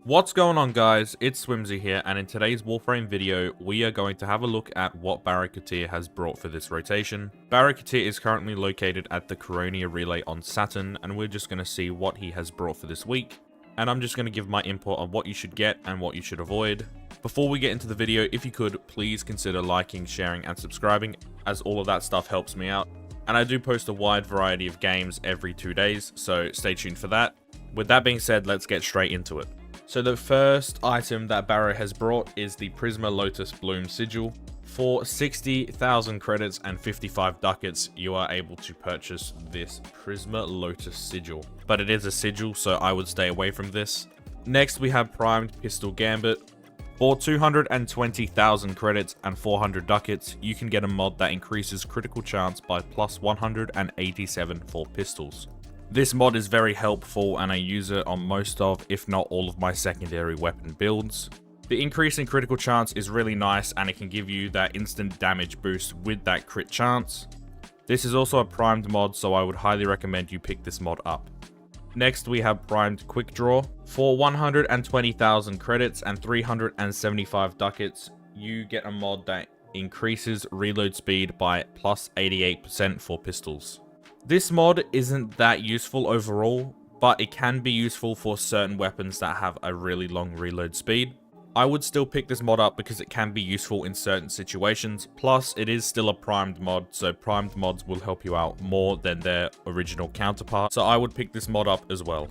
What's going on, guys? It's Swimzyy here, and in today's Warframe video, we are going to have a look at what Baro Teer has brought for this rotation. Baro Teer is currently located at the Coronia Relay on Saturn, and we're just going to see what he has brought for this week. And I'm just going to give my input on what you should get and what you should avoid. Before we get into the video, if you could, please consider liking, sharing, and subscribing, as all of that stuff helps me out. And I do post a wide variety of games every 2 days, so stay tuned for that. With that being said, let's get straight into it. So the first item that Baro has brought is the Prisma Lotus Bloom Sigil. For 60,000 credits and 55 ducats, you are able to purchase this Prisma Lotus Sigil. But it is a sigil, so I would stay away from this. Next, we have Primed Pistol Gambit. For 220,000 credits and 400 ducats, you can get a mod that increases critical chance by plus 187 for pistols. This mod is very helpful, and I use it on most of, if not all of my secondary weapon builds. The increase in critical chance is really nice, and it can give you that instant damage boost with that crit chance. This is also a primed mod, so I would highly recommend you pick this mod up. Next, we have Primed Quick Draw. For 120,000 credits and 375 ducats, you get a mod that increases reload speed by plus 88% for pistols. This mod isn't that useful overall, but it can be useful for certain weapons that have a really long reload speed. I would still pick this mod up because it can be useful in certain situations, plus it is still a primed mod, so primed mods will help you out more than their original counterpart, so I would pick this mod up as well.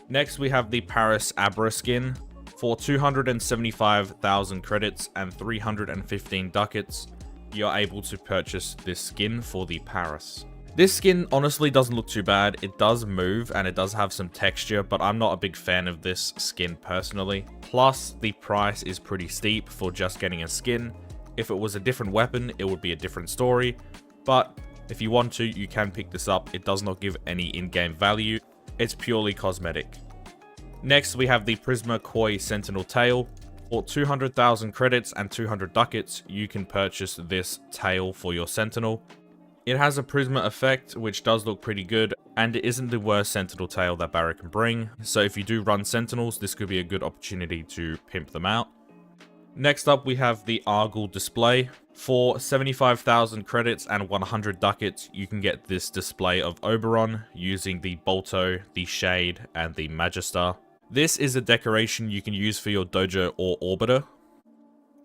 Next, we have the Paris Abra skin. For 275,000 credits and 315 ducats, you're able to purchase this skin for the Paris. This skin honestly doesn't look too bad. It does move and it does have some texture, but I'm not a big fan of this skin personally. Plus, the price is pretty steep for just getting a skin. If it was a different weapon, it would be a different story. But if you want to, you can pick this up. It does not give any in-game value. It's purely cosmetic. Next, we have the Prisma Koi Sentinel Tail. For 200,000 credits and 200 ducats, you can purchase this tail for your Sentinel. It has a Prisma effect, which does look pretty good, and it isn't the worst Sentinel tail that Baro can bring, so if you do run Sentinels, this could be a good opportunity to pimp them out. Next up, we have the Argyle display. For 75,000 credits and 100 ducats, you can get this display of Oberon using the Bolto, the Shade, and the Magister. This is a decoration you can use for your dojo or orbiter.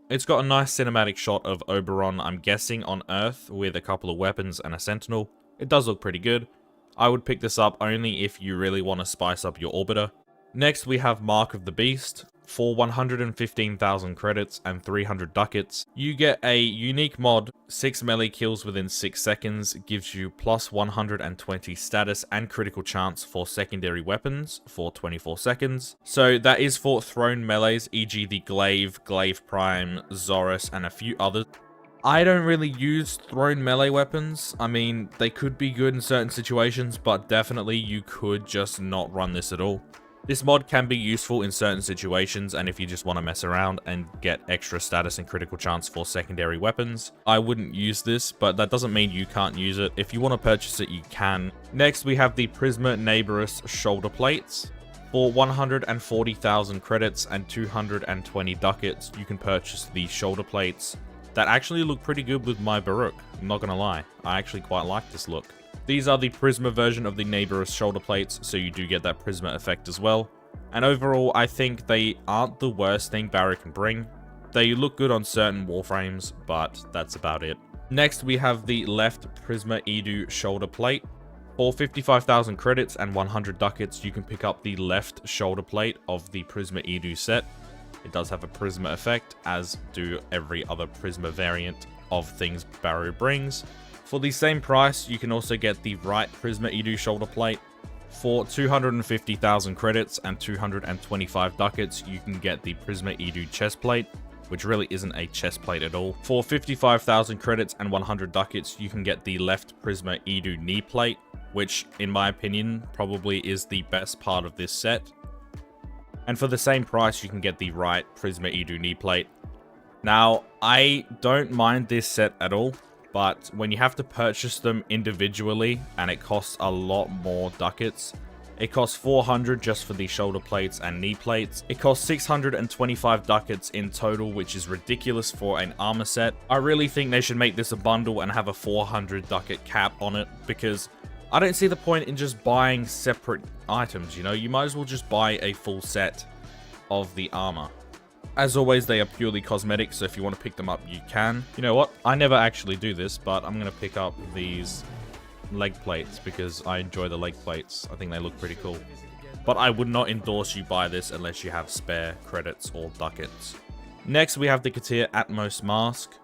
It's got a nice cinematic shot of Oberon, I'm guessing, on Earth, with a couple of weapons and a sentinel. It does look pretty good. I would pick this up only if you really want to spice up your orbiter. Next, we have Mark of the Beast. For 115,000 credits and 300 ducats, you get a unique mod. 6 melee kills within 6 seconds gives you plus 120 status and critical chance for secondary weapons for 24 seconds. So that is for thrown melees, e.g. the Glaive, Glaive Prime, Zorus, and a few others. I don't really use thrown melee weapons. I mean, they could be good in certain situations, but definitely you could just not run this at all. This mod can be useful in certain situations, and if you just want to mess around and get extra status and critical chance for secondary weapons, I wouldn't use this, but that doesn't mean you can't use it. If you want to purchase it, you can. Next, we have the Prisma Neighborous shoulder plates. For 140,000 credits and 220 ducats, you can purchase the shoulder plates that actually look pretty good with my Baroque. I'm not gonna lie, I actually quite like this look. These are the Prisma version of the Neighborous shoulder plates, so you do get that Prisma effect as well. And overall, I think they aren't the worst thing Baro can bring. They look good on certain Warframes, but that's about it. Next, we have the left Prisma Edu shoulder plate. For 55,000 credits and 100 ducats, you can pick up the left shoulder plate of the Prisma Edu set. It does have a Prisma effect, as do every other Prisma variant of things Baro brings. For the same price, you can also get the right Prisma Edu shoulder plate. For 250,000 credits and 225 ducats, you can get the Prisma Edu chest plate, which really isn't a chest plate at all. For 55,000 credits and 100 ducats, you can get the left Prisma Edu knee plate, which, in my opinion, probably is the best part of this set. And for the same price, you can get the right Prisma Edu knee plate. Now, I don't mind this set at all, but when you have to purchase them individually and it costs a lot more ducats, It costs 400 just for the shoulder plates and knee plates. It costs 625 ducats in total, which is ridiculous for an armor set. I really think they should make this a bundle and have a 400 ducat cap on it, because I don't see the point in just buying separate items, you know? You might as well just buy a full set of the armor. As always, they are purely cosmetic, so if you want to pick them up, you can. You know what? I never actually do this, but I'm going to pick up these leg plates because I enjoy the leg plates. I think they look pretty cool. But I would not endorse you buy this unless you have spare credits or ducats. Next, we have the Teer Atmos mask.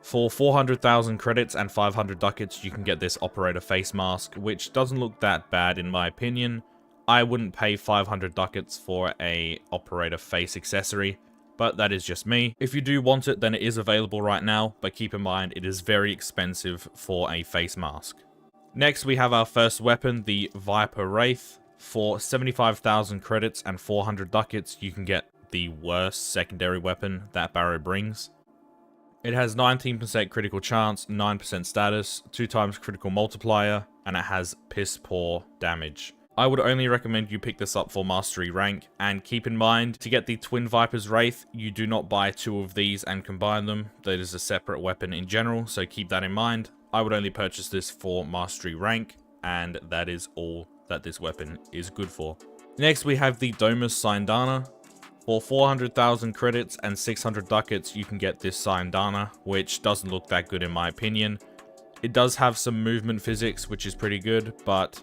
For 400,000 credits and 500 ducats, you can get this operator face mask, which doesn't look that bad in my opinion. I wouldn't pay 500 ducats for a operator face accessory, but that is just me. If you do want it, then it is available right now, but keep in mind it is very expensive for a face mask. Next, we have our first weapon, the Viper Wraith. For 75,000 credits and 400 ducats, you can get the worst secondary weapon that Baro brings. It has 19% critical chance, 9% status, 2 times critical multiplier, and it has piss poor damage. I would only recommend you pick this up for Mastery rank, and keep in mind, to get the Twin Viper's Wraith, you do not buy 2 of these and combine them. That is a separate weapon in general, so keep that in mind. I would only purchase this for Mastery rank, and that is all that this weapon is good for. Next, we have the Domus Syndana. For 400,000 credits and 600 ducats, you can get this Syndana, which doesn't look that good in my opinion. It does have some movement physics, which is pretty good, but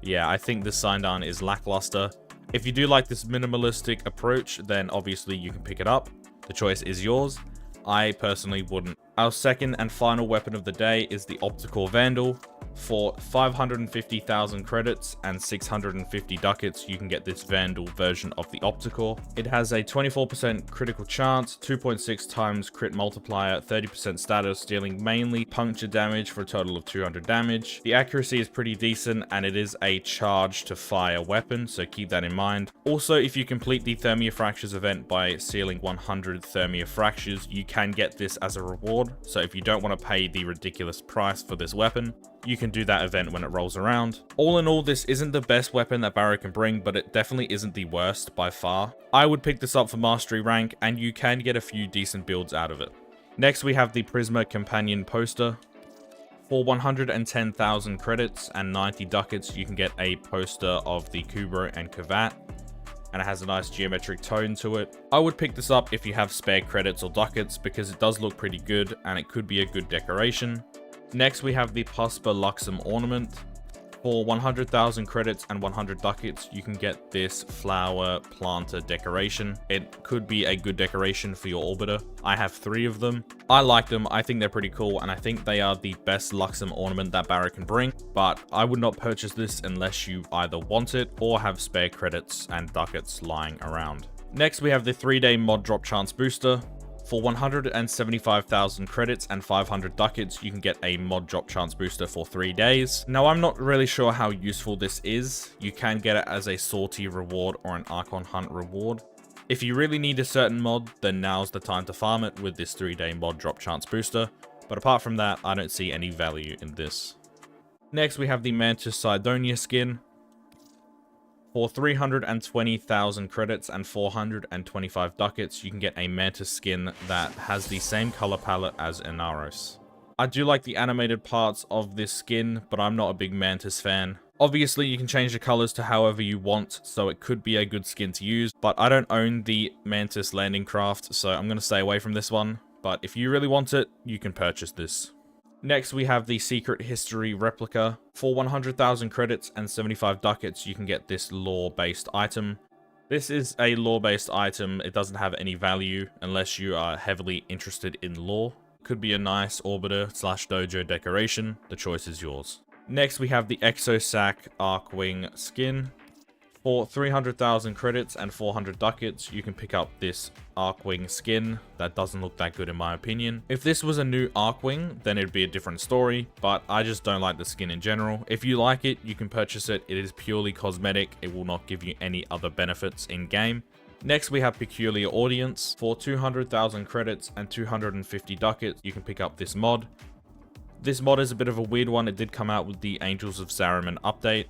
yeah, I think this Syndana is lackluster. If you do like this minimalistic approach, then obviously you can pick it up. The choice is yours. I personally wouldn't. Our second and final weapon of the day is the Optical Vandal. For 550,000 credits and 650 ducats, you can get this Vandal version of the Optical. It has a 24% critical chance, 2.6 times crit multiplier, 30% status, dealing mainly puncture damage for a total of 200 damage. The accuracy is pretty decent, and it is a charge to fire weapon, so keep that in mind. Also, if you complete the Thermia Fractures event by sealing 100 Thermia Fractures, you can get this as a reward. So if you don't want to pay the ridiculous price for this weapon, you can do that event when it rolls around. All in all, this isn't the best weapon that Baro can bring, but it definitely isn't the worst by far. I would pick this up for Mastery rank, and you can get a few decent builds out of it. Next, we have the Prisma Companion Poster. For 110,000 credits and 90 ducats, you can get a poster of the Kubro and Kavat, and it has a nice geometric tone to it. I would pick this up if you have spare credits or ducats, because it does look pretty good, and it could be a good decoration. Next, we have the Puspa Luxem Ornament. For 100,000 credits and 100 ducats, you can get this flower planter decoration. It could be a good decoration for your orbiter. I have 3 of them. I like them. I think they're pretty cool, and I think they are the best Luxem ornament that Baro can bring, but I would not purchase this unless you either want it or have spare credits and ducats lying around. Next, we have the 3-day mod drop chance booster. For 175,000 credits and 500 ducats, you can get a mod drop chance booster for 3 days. Now, I'm not really sure how useful this is. You can get it as a sortie reward or an Archon Hunt reward. If you really need a certain mod, then now's the time to farm it with this 3-day mod drop chance booster. But apart from that, I don't see any value in this. Next, we have the Mantis Sidonia skin. For 320,000 credits and 425 ducats, you can get a Mantis skin that has the same color palette as Inaros. I do like the animated parts of this skin, but I'm not a big Mantis fan. Obviously, you can change the colors to however you want, so it could be a good skin to use, but I don't own the Mantis landing craft, so I'm going to stay away from this one. But if you really want it, you can purchase this. Next, we have the Secret History Replica. For 100,000 credits and 75 ducats, you can get this lore-based item. This is a lore-based item. It doesn't have any value unless you are heavily interested in lore. Could be a nice orbiter / dojo decoration. The choice is yours. Next, we have the Exosac Arcwing skin. For 300,000 credits and 400 ducats, you can pick up this Arcwing skin. That doesn't look that good in my opinion. If this was a new Arcwing, then it'd be a different story, but I just don't like the skin in general. If you like it, you can purchase it. It is purely cosmetic. It will not give you any other benefits in game. Next, we have Peculiar Audience. For 200,000 credits and 250 ducats, you can pick up this mod. This mod is a bit of a weird one. It did come out with the Angels of Zariman update.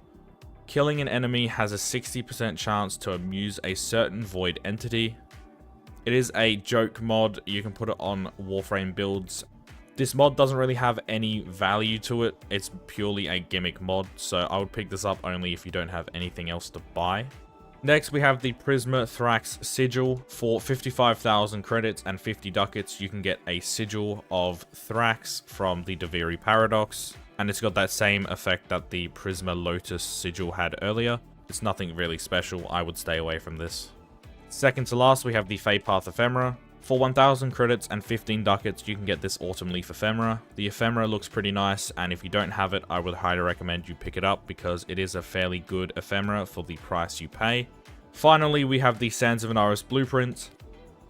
Killing an enemy has a 60% chance to amuse a certain void entity. It is a joke mod. You can put it on Warframe builds. This mod doesn't really have any value to it. It's purely a gimmick mod, so I would pick this up only if you don't have anything else to buy. Next, we have the Prisma Thrax Sigil. For 55,000 credits and 50 ducats, you can get a Sigil of Thrax from the Deviri Paradox. And it's got that same effect that the Prisma Lotus Sigil had earlier. It's nothing really special. I would stay away from this. Second to last, we have the Fey Path Ephemera. For 1,000 credits and 15 ducats, you can get this Autumn Leaf Ephemera. The ephemera looks pretty nice, and if you don't have it, I would highly recommend you pick it up because it is a fairly good ephemera for the price you pay. Finally, we have the Sands of Inaris Blueprint.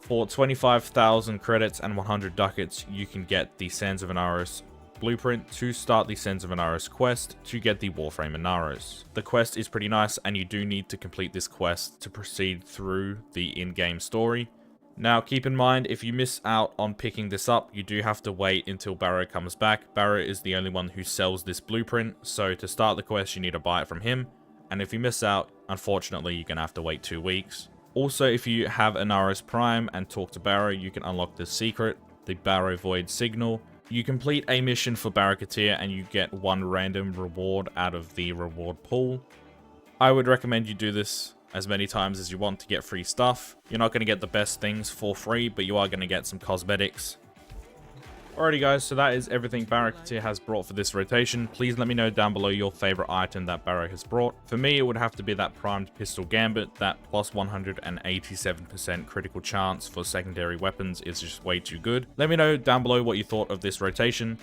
For 25,000 credits and 100 ducats, you can get the Sands of Inaris Blueprint to start the Sands of Inaris quest to get the Warframe Inaros. The quest is pretty nice, and you do need to complete this quest to proceed through the in-game story. Now, keep in mind, if you miss out on picking this up, you do have to wait until Baro comes back. Baro is the only one who sells this blueprint, so to start the quest, you need to buy it from him. And if you miss out, unfortunately, you're going to have to wait 2 weeks. Also, if you have Inaros Prime and talk to Baro, you can unlock this secret, the Baro Void Signal. You complete a mission for Baro Teer and you get 1 random reward out of the reward pool. I would recommend you do this as many times as you want to get free stuff. You're not going to get the best things for free, but you are going to get some cosmetics. Alrighty guys, so that is everything Baro Teer has brought for this rotation. Please let me know down below your favorite item that Baro has brought. For me, it would have to be that primed pistol gambit. That plus 187% critical chance for secondary weapons is just way too good. Let me know down below what you thought of this rotation.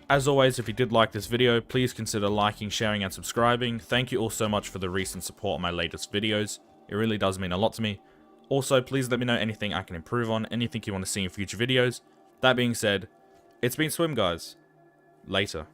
As always, if you did like this video, please consider liking, sharing, and subscribing. Thank you all so much for the recent support on my latest videos. It really does mean a lot to me. Also, please let me know anything I can improve on, anything you want to see in future videos. That being said, it's been Swim, guys. Later.